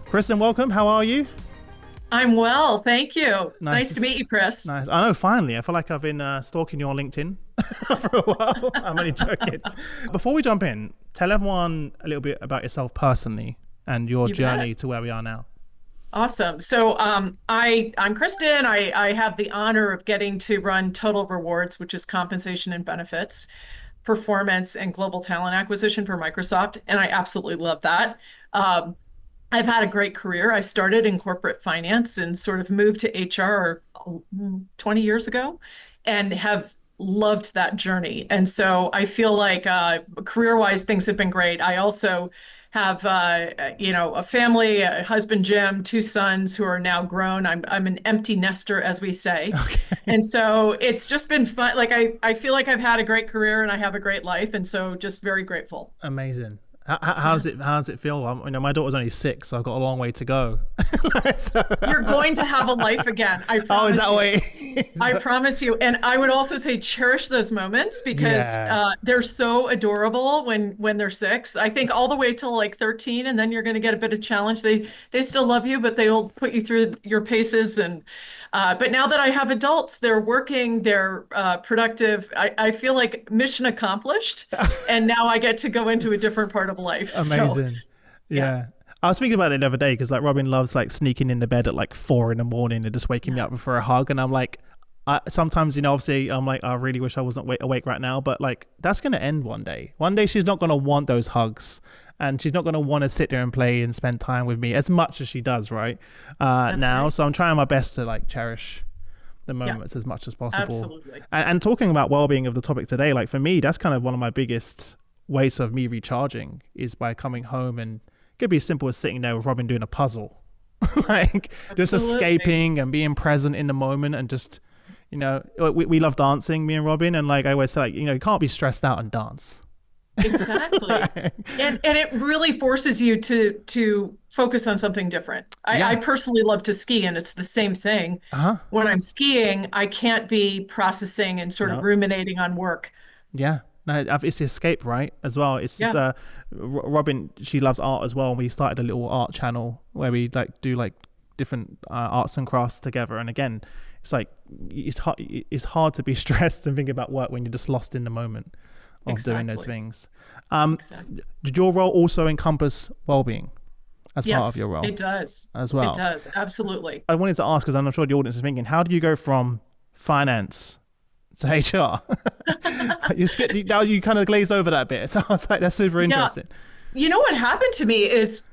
Kristen, welcome. How are you? I'm well, thank you. Nice. Nice to meet you, Chris. Nice. I know, finally. I feel like I've been stalking you on LinkedIn for a while. I'm only joking. Before we jump in, tell everyone a little bit about yourself personally and your You bet. journey to where we are now. Awesome. I'm Kristen. I have the honor of getting to run Total Rewards, which is compensation and benefits, performance, and global talent acquisition for Microsoft. And I absolutely love that. Um, I've had a great career. I started in corporate finance and sort of moved to HR 20 years ago and have loved that journey. And so I feel like career-wise, things have been great. I also have, a family, a husband, Jim, two sons who are now grown. I'm an empty nester, as we say. Okay. And so it's just been fun. Like I feel like I've had a great career and I have a great life. And so just very grateful. Amazing. How Yeah. does it feel? My daughter's only 6, so I've got a long way to go. So- You're going to have a life again. I oh, is promise that you. what it is? I promise you. And I would also say cherish those moments because Yeah. they're so adorable when they're 6. I think all the way till like 13, and then you're going to get a bit of challenge. They still love you, but they'll put you through your paces. And but now that I have adults, they're working, they're productive. I feel like mission accomplished, and now I get to go into a different part of life. So Amazing. yeah, Yeah. I was thinking about it the other day because like Robin loves like sneaking in the bed at like 4 in the morning and just waking me yeah, up for a hug. And I'm like, sometimes, obviously I'm like, I really wish I wasn't awake right now, but like that's going to end one day. One day she's not going to want those hugs and she's not going to want to sit there and play and spend time with me as much as she does right that's now. right. So I'm trying my best to like cherish the Yeah, moments as much as possible. absolutely. And talking about well-being of the topic today, like for me, that's kind of one of my biggest ways of me recharging is by coming home, and it could be as simple as sitting there with Robin doing a puzzle, like just Absolutely. escaping and being present in the moment, and just we love dancing, me and Robin, and like I always say, like, you can't be stressed out and dance. Exactly. And it really forces you to focus on something different. I Yeah. personally love to ski and it's the same thing. Uh-huh. When I'm skiing, I can't be processing and sort of No. ruminating on work. Yeah. No, it's the escape, right? As well. It's just Yeah, Robin. She loves art as well, and we started a little art channel where we like do like different arts and crafts together. And again, it's like it's hard to be stressed and think about work when you're just lost in the moment of doing those exactly. things. Um, Exactly. did your role also encompass well-being as part of your Yes, role it does. as It well? does. Absolutely. I wanted to ask because I'm sure the audience is thinking, how do you go from finance to HR? Now you kind of glazed over that bit. So I was like, that's super Yeah. interesting. You know what happened to me is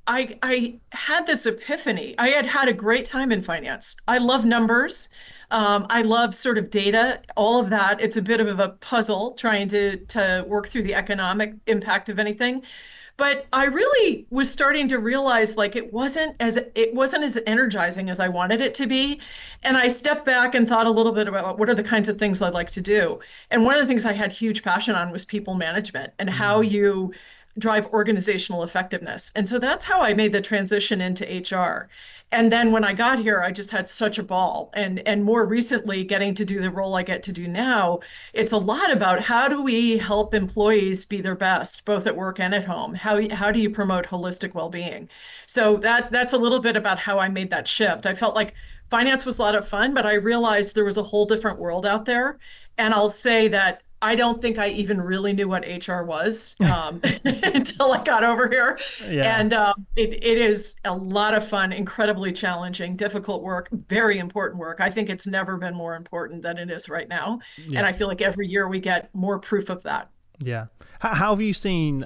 I had this epiphany. I had had a great time in finance. I love numbers. I love sort of data, all of that. It's a bit of a puzzle trying to work through the economic impact of anything. But I really was starting to realize like it wasn't as energizing as I wanted it to be. And I stepped back and thought a little bit about what are the kinds of things I'd like to do. And one of the things I had huge passion on was people management and how Mm, you drive organizational effectiveness. And so that's how I made the transition into HR. And then when I got here, I just had such a ball. And more recently, getting to do the role I get to do now, it's a lot about how do we help employees be their best, both at work and at home? How do you promote holistic well-being? So that's a little bit about how I made that shift. I felt like finance was a lot of fun, but I realized there was a whole different world out there. And I'll say that I don't think I even really knew what HR was until I got over here. yeah, And it is a lot of fun, incredibly challenging, difficult work, very important work. I think it's never been more important than it is right now. And yeah, I feel like every year we get more proof of that. yeah. How have you seen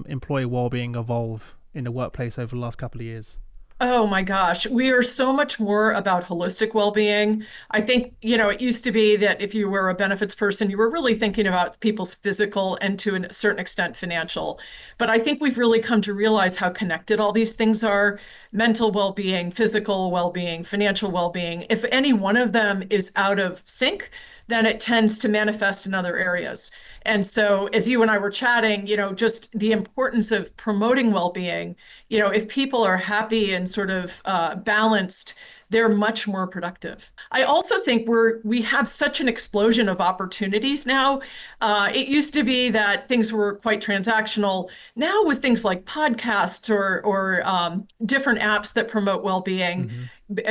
employee well-being evolve in the workplace over the last couple of years? Oh my gosh, we are so much more about holistic well-being. I think, it used to be that if you were a benefits person, you were really thinking about people's physical and to a certain extent financial. But I think we've really come to realize how connected all these things are, mental well-being, physical well-being, financial well-being. If any one of them is out of sync, then it tends to manifest in other areas. And so, as you and I were chatting, just the importance of promoting well-being, if people are happy and sort of balanced, they're much more productive. I also think we have such an explosion of opportunities now. It used to be that things were quite transactional. Now with things like podcasts or different apps that promote well-being, Hmm.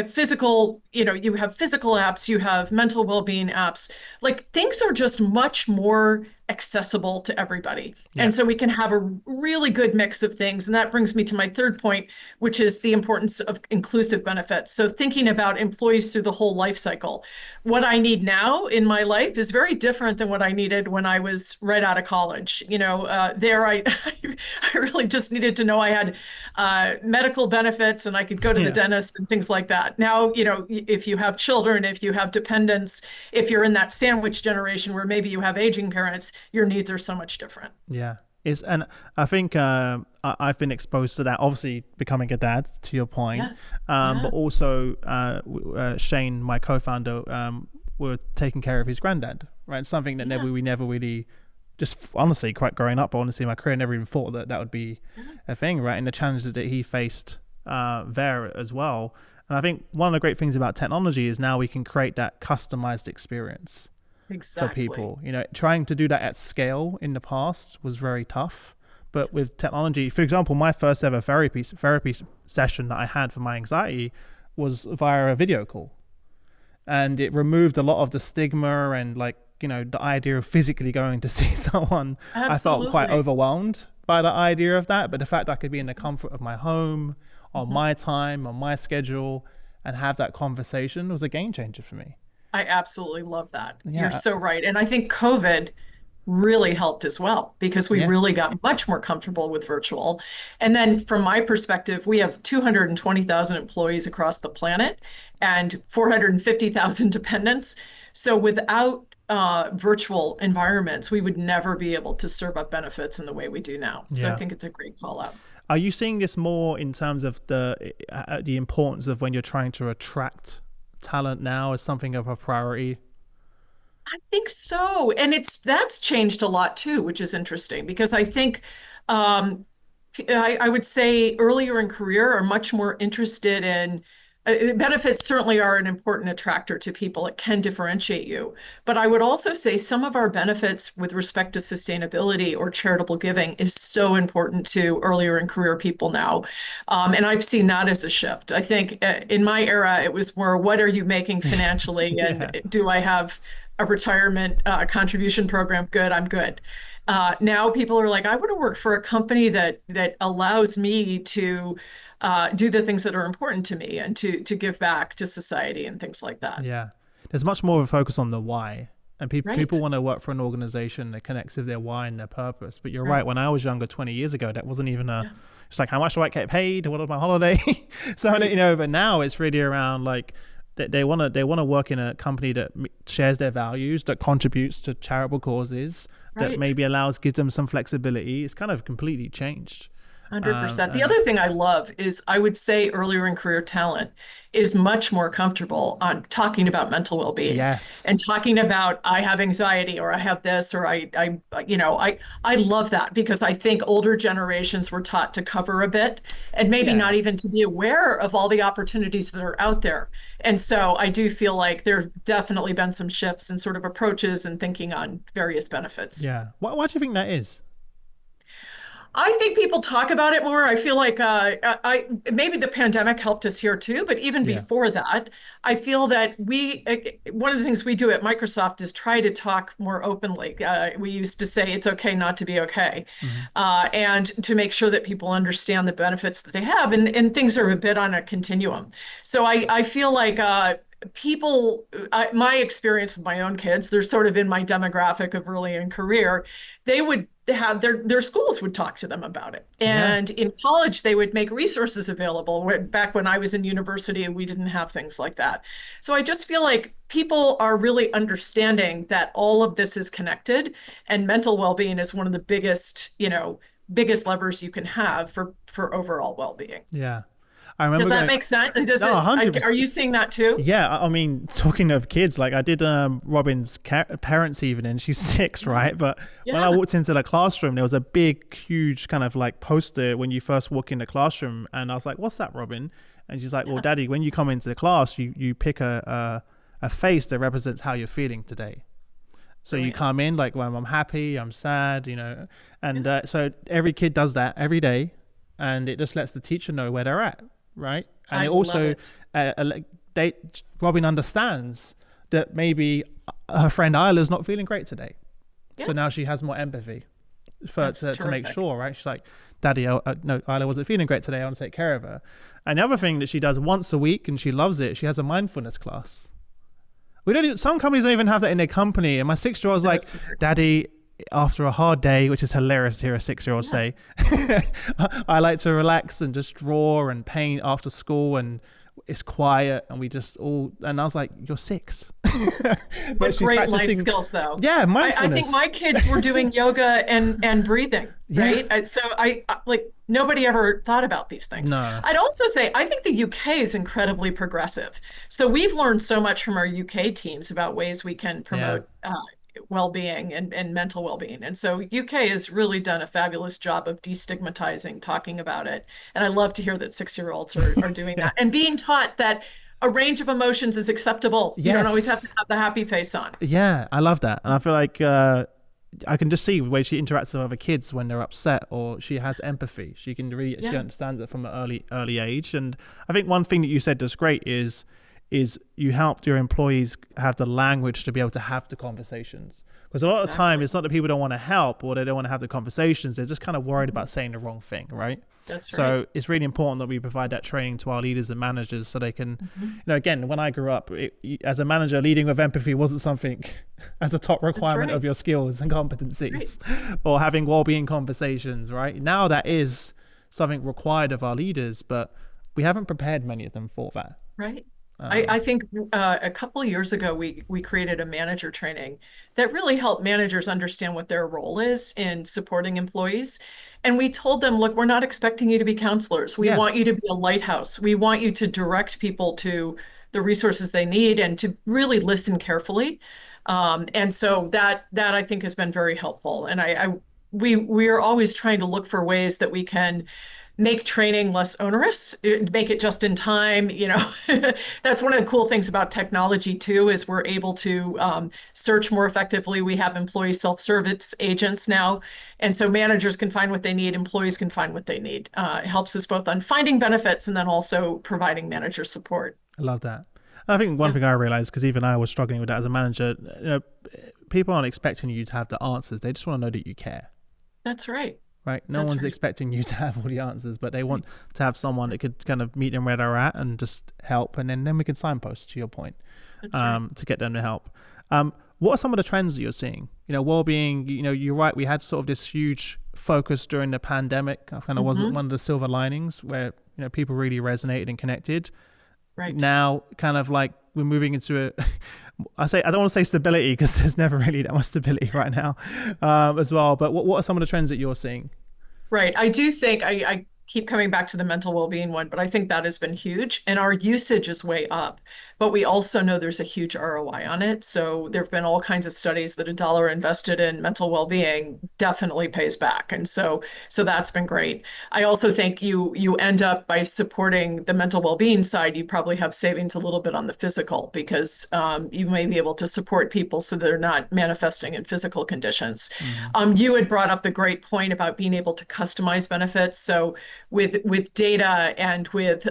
physical, you have physical apps, you have mental well-being apps. Like things are just much more accessible to everybody. Yeah. And so we can have a really good mix of things. And that brings me to my third point, which is the importance of inclusive benefits. So thinking about employees through the whole life cycle. What I need now in my life is very different than what I needed when I was right out of college. There I really just needed to know I had medical benefits and I could go to the Yeah. dentist and things like that. Now, if you have children, if you have dependents, if you're in that sandwich generation where maybe you have aging parents, your needs are so much different. Yeah. And I think I've been exposed to that. Obviously, becoming a dad, to your point, Yes. but Yeah. also Shane, my co-founder, were taking care of his granddad. Right, something that Yeah. we never really, just honestly, quite growing up, honestly, in my career, never even thought that that would be a thing. Right, and the challenges that he faced there as well. And I think one of the great things about technology is now we can create that customized experience for Exactly. people. Trying to do that at scale in the past was very tough. But with technology, for example, my first ever therapy session that I had for my anxiety was via a video call, and it removed a lot of the stigma and the idea of physically going to see someone. I felt quite Absolutely. overwhelmed by the idea of that, but the fact I could be in the comfort of my home, on Mhm. my time, on my schedule, and have that conversation was a game changer for me. I absolutely love that. You're Yeah. so right. And I think COVID really helped as well because we Yeah. really got much more comfortable with virtual. And then from my perspective, we have 220,000 employees across the planet and 450,000 dependents. So without virtual environments, we would never be able to serve up benefits in the way we do now. So I Yeah. think it's a great call out. Are you seeing this more in terms of the importance of when you're trying to attract talent now as something of a priority? I think so. And that's changed a lot too, which is interesting because I think um, I would say earlier in career are much more interested in benefits certainly are an important attractor to people. It can differentiate you. But I would also say some of our benefits with respect to sustainability or charitable giving is so important to earlier in career people now. And I've seen that as a shift. I think in my era, it was more, what are you making financially? And Yeah. do I have a retirement contribution program? Good, I'm good. Now people are like, I want to work for a company that allows me to do the things that are important to me and to give back to society and things like that. Yeah. There's much more of a focus on the why. And people Right. want to work for an organization that connects with their why and their purpose. But you're Right. right. When I was younger, 20 years ago, that wasn't even Yeah. it's like, how much do I get paid? What was my holiday? So, Right. but now it's really around like, they want to work in a company that shares their values, that contributes to charitable causes, that Right. maybe gives them some flexibility. It's kind of completely changed. 100%. The And other thing I love is I would say earlier in career talent is much more comfortable on talking about mental well-being yes. and talking about I have anxiety or I have this or I love that because I think older generations were taught to cover a bit and maybe not Yeah. even to be aware of all the opportunities that are out there. And so I do feel like there's definitely been some shifts in sort of approaches and thinking on various benefits. Yeah. Why do you think that is? I think people talk about it more. I feel like I maybe the pandemic helped us here too, but even Yeah. before that, I feel that one of the things we do at Microsoft is try to talk more openly. We used to say it's okay not to be okay, Hmm. and to make sure that people understand the benefits that they have, and things are a bit on a continuum. So I feel like my experience with my own kids, they're sort of in my demographic of early in career, they would have their schools would talk to them about it. Yeah. And in college, they would make resources available. Back when I was in university, we didn't have things like that. So I just feel like people are really understanding that all of this is connected, and mental well-being is one of the biggest levers you can have for overall well-being. Yeah. I Does remember that going, make sense? no, 100%. Are you seeing that too? Yeah, I mean, talking of kids, like I did Robin's parents' evening. She's six, Yeah. right? But when I Yeah. walked into the classroom, there was a big, huge kind of like poster when you first walk in the classroom, and I was like, "What's that, Robin?" And she's like, well, Yeah. Daddy, when you come into the class, you pick a face that represents how you're feeling today. So you Brilliant. come in like, well, I'm happy, I'm sad, Yeah. and so every kid does that every day, and it just lets the teacher know where they're at, right? And I it love also, it. they Robin understands that maybe her friend Isla's not feeling great today, Yeah. so now she has more empathy for That's to make terrific. sure, right? She's like, Daddy, no, Isla wasn't feeling great today. I want to take care of her. And the other thing that she does once a week, and she loves it, she has a mindfulness class. We don't even, some companies don't even have that in their company. And my 6 year old's So like, smart. Daddy, after a hard day, which is hilarious to hear a 6 year old Yeah. say, I like to relax and just draw and paint after school, and it's quiet and we just all, and I was like, you're six. But What she's great life practicing, skills, though. yeah, I think mindfulness. my kids were doing yoga and breathing, Yeah. right? So like nobody ever thought about these things. No. I'd also say I think the UK is incredibly progressive. So we've learned so much from our UK teams about ways we can Yeah. promote well-being and mental well-being. And so UK has really done a fabulous job of destigmatizing, talking about it. And I love to hear that 6-year-olds are doing Yeah. that and being taught that a range of emotions is acceptable. You don't always have Yes. to have the happy face on. Yeah, I love that. And I feel like I can just see the way she interacts with other kids when they're upset, or she has empathy. She can really, she Yeah, understands it from an early age. And I think one thing that you said that's great is you helped your employees have the language to be able to have the conversations. Because a lot of the time, exactly. it's not that people don't want to help or they don't want to have the conversations. They're just kind of worried Mhm. about saying the wrong thing, right? That's right. So it's really important that we provide that training to our leaders and managers so they can, Mhm. again, when I grew up, as a manager, leading with empathy wasn't something as a top That's requirement of right. your skills and Right. competencies, or having well-being conversations, right? Now that is something required of our leaders, but we haven't prepared many of them for that. Right. I Um, think a couple of years ago we created a manager training that really helped managers understand what their role is in supporting employees. And we told them, look, we're not expecting you to be counselors. We yeah, want you to be a lighthouse. We want you to direct people to the resources they need and to really listen carefully. And so that I think has been very helpful. And we are always trying to look for ways that we can make training less onerous, make it just in time. That's one of the cool things about technology too, is we're able to search more effectively. We have employee self-service agents now. And so managers can find what they need, employees can find what they need. It helps us both on finding benefits and then also providing manager support. I love that. And I think one Yeah, thing I realized, because even I was struggling with that as a manager, people aren't expecting you to have the answers. They just want to know that you care. that's right. Right? No That's one's right. expecting you to have all the answers, but they Right. want to have someone that could kind of meet them where they're at and just help, and then we can signpost to your point, That's right. to get them to help. What are some of the trends that you're seeing? Well-being. You're right. We had sort of this huge focus during the pandemic. I kind of was Hmm. one of the silver linings where people really resonated and connected. Right. Now, kind of like we're moving into a I don't want to say stability because there's never really that much stability right now, as well. But what are some of the trends that you're seeing? Right. I do think I keep coming back to the mental well-being one, but I think that has been huge and our usage is way up. But we also know there's a huge ROI on it. So there have been all kinds of studies that a dollar invested in mental well-being definitely pays back. And so that's been great. I also think you end up by supporting the mental well-being side, you probably have savings a little bit on the physical because you may be able to support people so they're not manifesting in physical conditions. Mm, You had brought up the great point about being able to customize benefits. So with data and with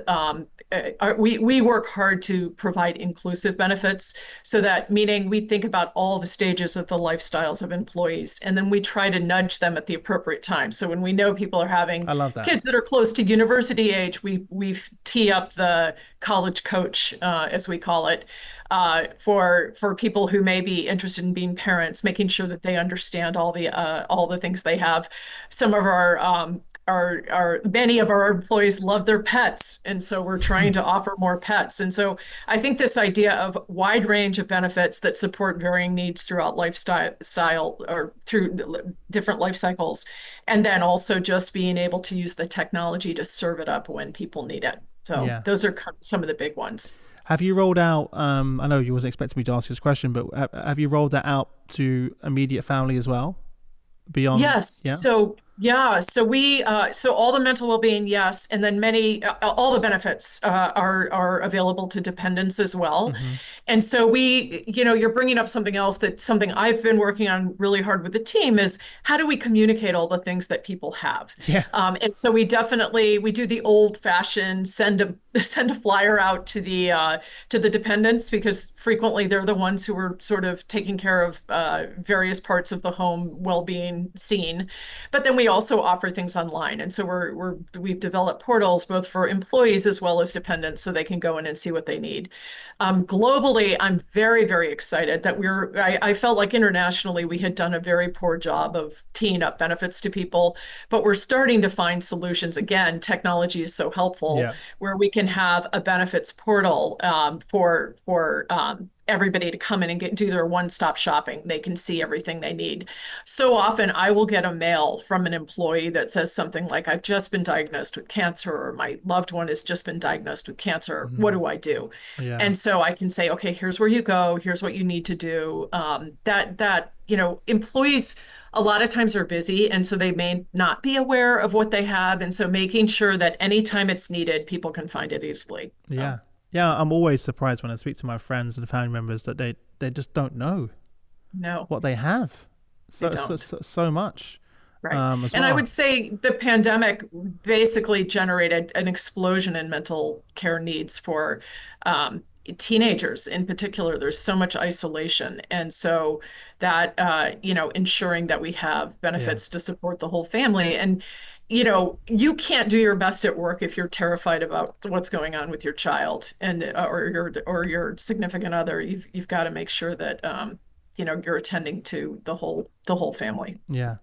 we work hard to provide inclusive benefits so that meaning we think about all the stages of the lifestyles of employees and then we try to nudge them at the appropriate time. So when we know people are having I love that. kids that are close to university age, we tee up the college coach, as we call it, for people who may be interested in being parents, making sure that they understand all the things they have. Some of our many of our employees love their pets, and so we're trying to offer more pets. And so I think this idea of wide range of benefits that support varying needs throughout lifestyle or through different life cycles, and then also just being able to use the technology to serve it up when people need it. So Yeah. those are some of the big ones. Have you rolled out? I know you wasn't expecting me to ask this question, but have you rolled that out to immediate family as well? Beyond, Yes. yeah. So Yeah, so all the mental well-being, yes, and then all the benefits are available to dependents as well. Hmm. And so you're bringing up something else, that something I've been working on really hard with the team is how do we communicate all the things that people have? Yeah. And so we do the old-fashioned send a flyer out to the dependents, because frequently they're the ones who are sort of taking care of various parts of the home well-being scene. But then we also offer things online, and so we've developed portals both for employees as well as dependents, so they can go in and see what they need. Globally, I'm very, very excited that I felt like internationally we had done a very poor job of teeing up benefits to people, but we're starting to find solutions. Again, technology is so helpful, Yeah. where we can have a benefits portal for everybody to come in and do their one-stop shopping. They can see everything they need. So often I will get a mail from an employee that says something like, I've just been diagnosed with cancer, or my loved one has just been diagnosed with cancer. What Hmm. do I do? Yeah. And so I can say, okay, here's where you go. Here's what you need to do. Employees a lot of times are busy, and so they may not be aware of what they have. And so making sure that anytime it's needed, people can find it easily. Yeah. Yeah. I'm always surprised when I speak to my friends and family members that they just don't know No, what they have. they So don't. so, so much Right. as And I would well. say the pandemic basically generated an explosion in mental care needs for teenagers in particular. There's so much isolation. And so ensuring that we have Yeah. benefits to support the whole family. And, you can't do your best at work if you're terrified about what's going on with your child and or your significant other. You've got to make sure that you're attending to the whole family. Yeah.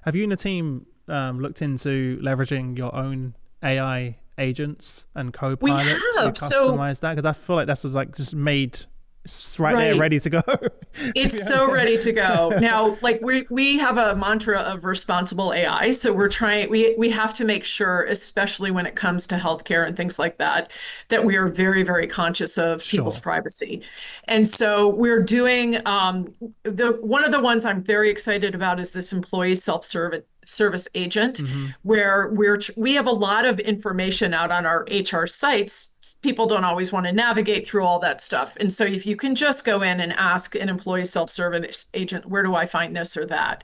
Have you and the team looked into leveraging your own AI agents and We co-pilot to have. So, customize that? Because I feel like that's like just made, it's right there, right. ready to go. It's so ready to go. Now, like we have a mantra of responsible AI. So we have to make sure, especially when it comes to healthcare and things like that, that we are very, very conscious of people's Sure. privacy. And so we're doing the one of the ones I'm very excited about is this employee service agent, Hmm. where we have a lot of information out on our HR sites. People don't always want to navigate through all that stuff. And so if you can just go in and ask an employee self-service agent, where do I find this or that?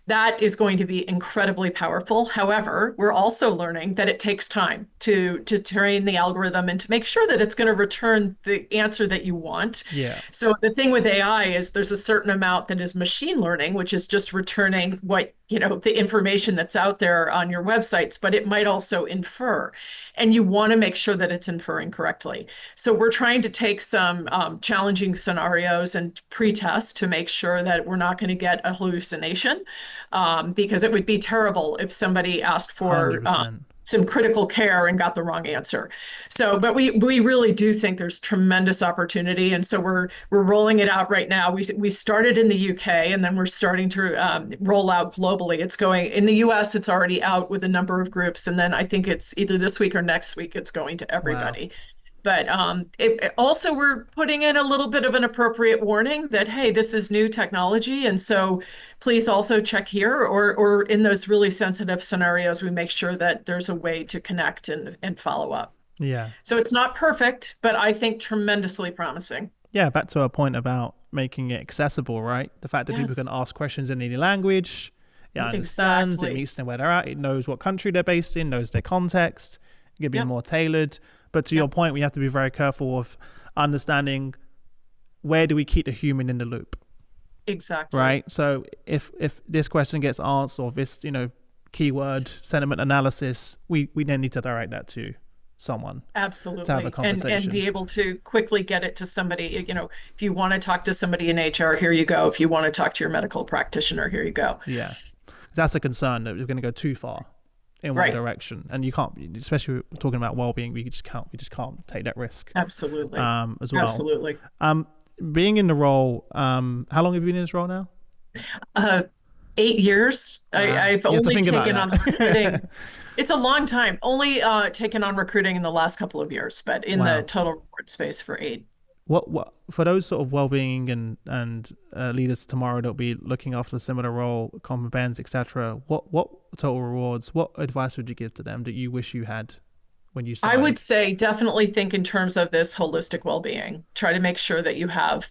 That is going to be incredibly powerful. However, we're also learning that it takes time to train the algorithm and to make sure that it's going to return the answer that you want. Yeah. So the thing with AI is there's a certain amount that is machine learning, which is just returning the information that's out there on your websites, but it might also infer. And you want to make sure that it's inferring correctly. So we're trying to take some challenging scenarios and pre-test to make sure that we're not going to get a hallucination, because it would be terrible if somebody asked for 100%. some critical care and got the wrong answer. So, but we really do think there's tremendous opportunity, and so we're rolling it out right now. We started in the UK, and then we're starting to roll out globally. It's going in the US. It's already out with a number of groups, and then I think it's either this week or next week. It's going to Wow. everybody. But also we're putting in a little bit of an appropriate warning that, hey, this is new technology. And so please also check here, or in those really sensitive scenarios, we make sure that there's a way to connect and follow up. Yeah. So it's not perfect, but I think tremendously promising. Yeah. Back to our point about making it accessible, right? The fact that people can Yes, ask questions in any language, it understands, it exactly. meets them where they're at, it knows what country they're based in, knows their context, it can be Yep, more tailored. But to your yep, point, we have to be very careful of understanding where do we keep the human in the loop, exactly. right? So if this question gets answered, or this keyword sentiment analysis, we then need to direct that to someone to have a Absolutely. And conversation. be able to quickly get it to somebody, if you want to talk to somebody in HR, here you go. If you want to talk to your medical practitioner, here you go. Yeah, that's a concern that we're going to go too far in one Right. direction, and you can't, especially talking about well-being, we just can't take that risk Absolutely. as well. Absolutely. Um, Being in the role, how long have you been in this role now? Uh, 8 years. Wow, I've you have to only think about taken on the that. recruiting. It's a long time. Only taken on recruiting in the last couple of years, but in the Wow. total reward space for eight. what for those sort of well-being and leaders tomorrow that'll be looking after a similar role, common bands, etc. What total rewards? What advice would you give to them that you wish you had when you I would started? say definitely think in terms of this holistic well-being. Try to make sure that you have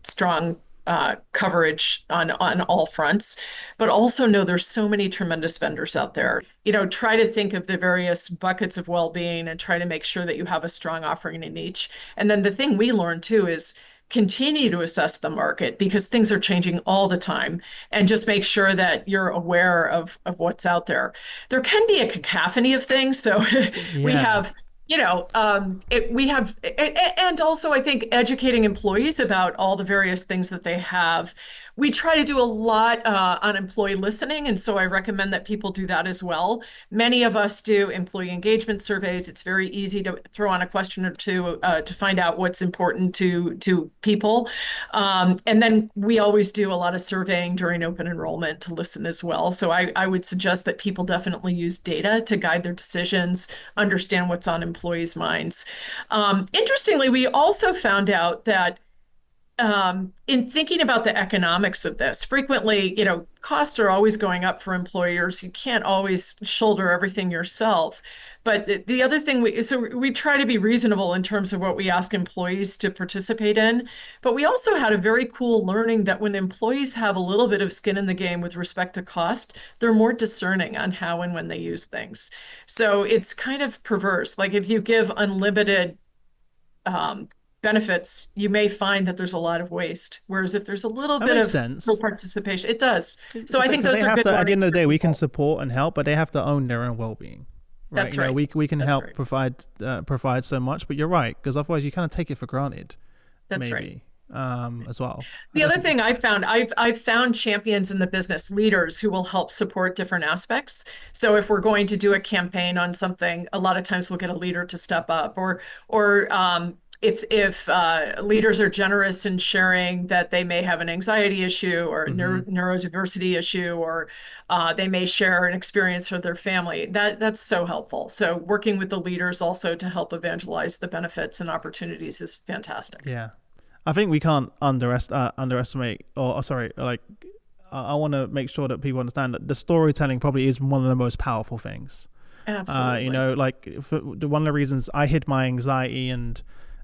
strong coverage on all fronts, but also know there's so many tremendous vendors out there. Try to think of the various buckets of well-being and try to make sure that you have a strong offering in each. And then the thing we learned too is continue to assess the market because things are changing all the time and just make sure that you're aware of what's out there. There can be a cacophony of things. So we Yeah, have we have, and also I think educating employees about all the various things that they have. We try to do a lot on employee listening, and so I recommend that people do that as well. Many of us do employee engagement surveys. It's very easy to throw on a question or two to find out what's important to people. And then we always do a lot of surveying during open enrollment to listen as well. So I would suggest that people definitely use data to guide their decisions, understand what's on employees' minds. Interestingly, we also found out that in thinking about the economics of this, frequently, costs are always going up for employers. You can't always shoulder everything yourself. But the other thing we try to be reasonable in terms of what we ask employees to participate in. But we also had a very cool learning that when employees have a little bit of skin in the game with respect to cost, they're more discerning on how and when they use things. So it's kind of perverse. Like if you give unlimited um, benefits, you may find that there's a lot of waste. Whereas if there's a little that bit makes of sense. participation, it does. So I think Because they those are have good to. At the end learnings of the for day, we can people. support and help, but they have to own their own well-being, right? That's right. We can That's help right. provide so much, but you're right because otherwise you kind of take it for granted, That's right. maybe as well. I The don't other think. thing I found, I've found champions in the business, leaders who will help support different aspects. So if we're going to do a campaign on something, a lot of times we'll get a leader to step up, or if leaders are generous in sharing that they may have an anxiety issue or a Hmm. neurodiversity issue, or they may share an experience with their family. That's so helpful. So working with the leaders also to help evangelize the benefits and opportunities is fantastic. Yeah, I think we can't underestimate, or sorry, like I want to make sure that people understand that the storytelling probably is one of the most powerful things. Absolutely. Like one of the reasons I hid my anxiety and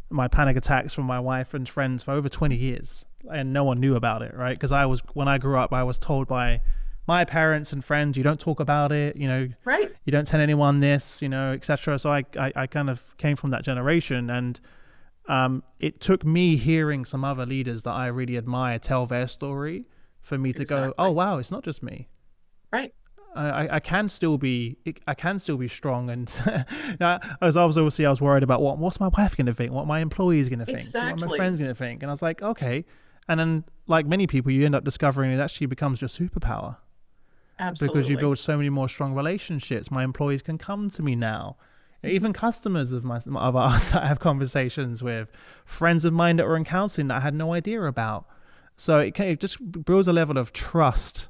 my panic attacks from my wife and friends for over 20 years, and no one knew about it, right? Because when I grew up, I was told by my parents and friends, you don't talk about it, Right. you don't tell anyone this, etc. So I kind of came from that generation, and it took me hearing some other leaders that I really admire tell their story for me to go, oh Exactly. wow, it's not just me. Right. I can still be strong, and as obviously I was worried about what's my wife gonna think, what my employees gonna think, what my Exactly. friends gonna think, and I was like, okay, and then like many people, you end up discovering it actually becomes your superpower because you Absolutely. build so many more strong relationships. My employees can come to me now. Mhm. Even customers of ours that I have conversations with, friends of mine that were in counseling that I had no idea about. So it just builds a level of trust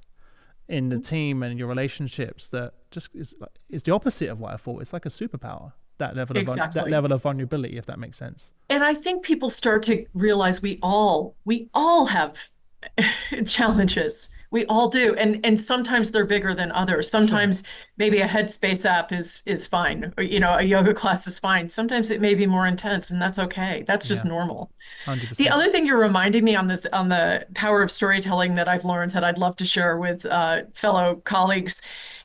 in the team and your relationships that just is the opposite of what I thought. It's like a superpower. That Exactly. level of vulnerability, if that makes sense. And I think people start to realize we all have challenges. We all do. And sometimes they're bigger than others. Sure. Sometimes maybe a Headspace app is fine, or a yoga class is fine. Sometimes it may be more intense, and that's okay. That's just Yeah. normal. The 100%. other thing you're reminding me on the power of storytelling that I've learned that I'd love to share with fellow colleagues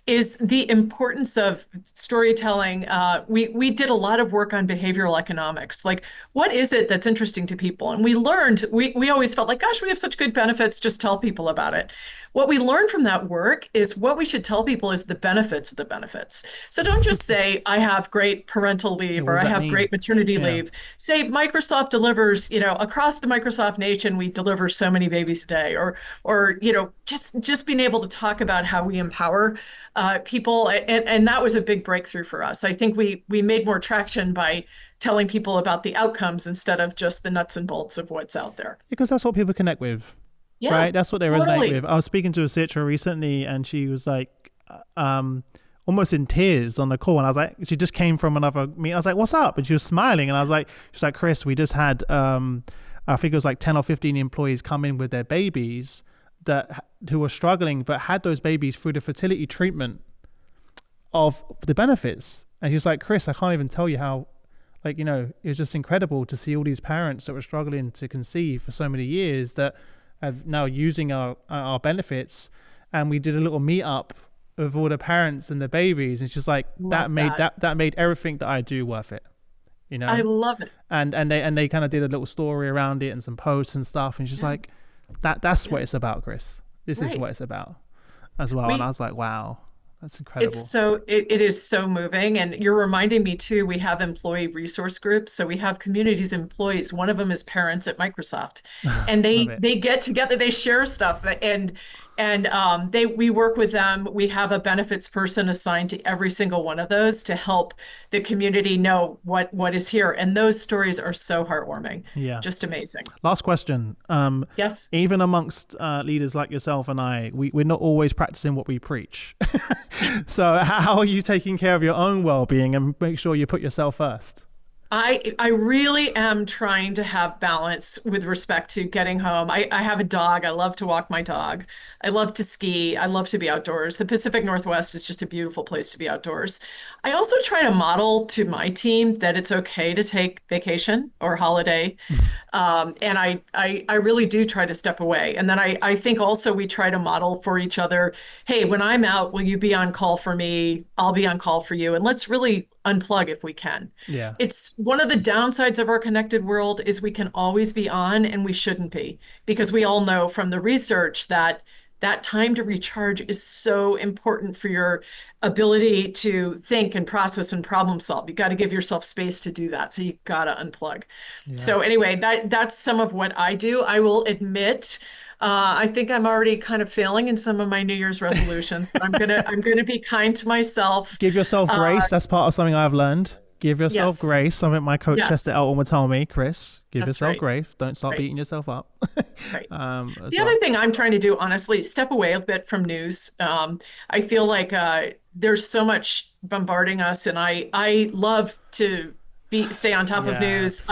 is the importance of storytelling. We did a lot of work on behavioral economics. Like, what is it that's interesting to people? And we always felt like, gosh, we have such good benefits, just tell people about it. What we learned from that work is what we should tell people is the benefits of the benefits. So don't just say, I have great parental Yeah, leave what or does I that have mean? great maternity Yeah. leave. Say Microsoft delivers, across the Microsoft nation, we deliver so many babies a day, or just being able to talk about how we empower people, and that was a big breakthrough for us. I think we made more traction by telling people about the outcomes instead of just the nuts and bolts of what's out there. Because that's what people connect with, Yeah, right? That's what they resonate with. totally. I was speaking to a CHRO recently, and she was like, almost in tears on the call, and I was like, she just came from another meeting. I was like, what's up? And she was smiling, and I was like, she's like, Chris, we just had I think it was like 10 or 15 employees come in with their babies who were struggling, but had those babies through the fertility treatment of the benefits. And she's like, Chris, I can't even tell you how, like, you know, it was just incredible to see all these parents that were struggling to conceive for so many years that are now using our benefits. And we did a little meetup of all the parents and the babies, and she's like, that made everything that I do worth it. You know, I love it. And they kind of did a little story around it and some posts and stuff, and she's like, that's what it's about, Chris. This is what it's about as well. And I was like, wow, that's incredible. It is so moving. And you're reminding me too, we have employee resource groups. So we have communities employees. One of them is parents at Microsoft, and they get together, they share stuff, and we work with them. We have a benefits person assigned to every single one of those to help the community know what is here. And those stories are so heartwarming. Yeah. Just amazing. Last question. Yes. Even amongst leaders like yourself and I, we're not always practicing what we preach. So how are you taking care of your own well-being and make sure you put yourself first? I really am trying to have balance with respect to getting home. I have a dog. I love to walk my dog. I love to ski. I love to be outdoors. The Pacific Northwest is just a beautiful place to be outdoors. I also try to model to my team that it's okay to take vacation or holiday. And I really do try to step away. And then I think also we try to model for each other, hey, when I'm out, will you be on call for me? I'll be on call for you. And let's really unplug if we can. Yeah. It's one of the downsides of our connected world is we can always be on, and we shouldn't be, because we all know from the research that time to recharge is so important for your ability to think and process and problem solve. You got to give yourself space to do that. So you got to unplug. Yeah. So anyway, that's some of what I do. I will admit, I think I'm already kind of failing in some of my New Year's resolutions, but I'm gonna be kind to myself. Give yourself grace. That's part of something I've learned. Give yourself grace. Something my coach Chester Elton would tell me, Chris, give yourself grace. Don't start beating yourself up. Right. The other thing I'm trying to do, honestly, step away a bit from news. I feel like there's so much bombarding us, and I love to stay on top of news.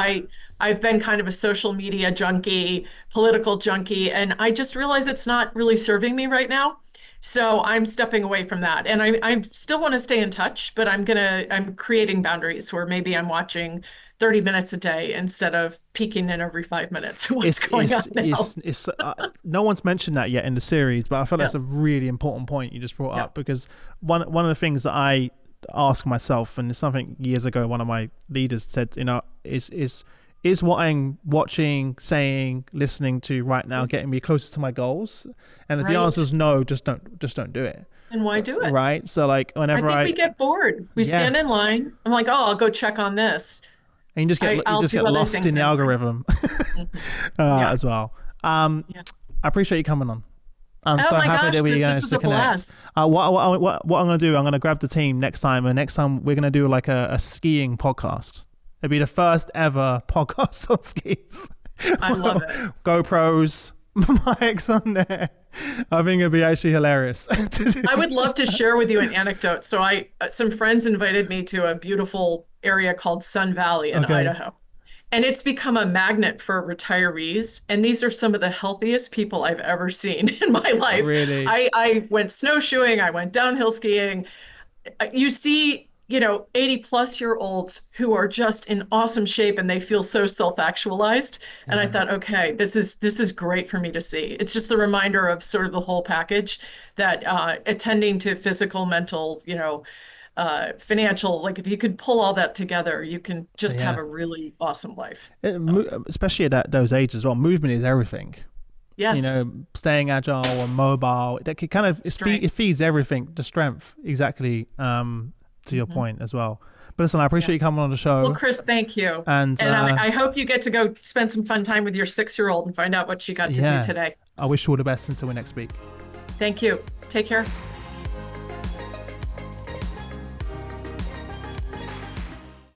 I've been kind of a social media junkie, political junkie, and I just realize it's not really serving me right now. So I'm stepping away from that. And I still want to stay in touch, but I'm creating boundaries where maybe I'm watching 30 minutes a day instead of peeking in every 5 minutes. What's going on now? No one's mentioned that yet in the series, but I feel that's a really important point you just brought up, because one of the things that I ask myself, and it's something years ago one of my leaders said, you know, is what I'm watching, saying, listening to right now getting me closer to my goals? And if the answer is no, just don't do it. And why do it? Right. So like whenever I think we get bored. We stand in line. I'm like, oh, I'll go check on this. And you just get lost in the algorithm as well. I appreciate you coming on. I'm so happy that we're going to connect. What I'm going to do, I'm going to grab the team next time, and next time we're going to do like a skiing podcast. It'd be the first ever podcast on skis. I love it. GoPros, mics on there. I think it'd be actually hilarious. I would love to share with you an anecdote. So some friends invited me to a beautiful area called Sun Valley in Idaho. And it's become a magnet for retirees. And these are some of the healthiest people I've ever seen in my life. Really? I went snowshoeing. I went downhill skiing. You see, 80-plus-year-olds who are just in awesome shape, and they feel so self-actualized. And I thought, okay, this is great for me to see. It's just the reminder of sort of the whole package, that attending to physical, mental, financial, like if you could pull all that together, you can just have a really awesome life. Especially at those ages as well. Movement is everything. Yes. Staying agile and mobile. That kind of it feeds everything. The strength, exactly. To your point as well. But listen, I appreciate you coming on the show. Well, Chris, thank you. And I hope you get to go spend some fun time with your 6-year-old and find out what she got to do today. I wish you all the best until we next speak. Thank you. Take care.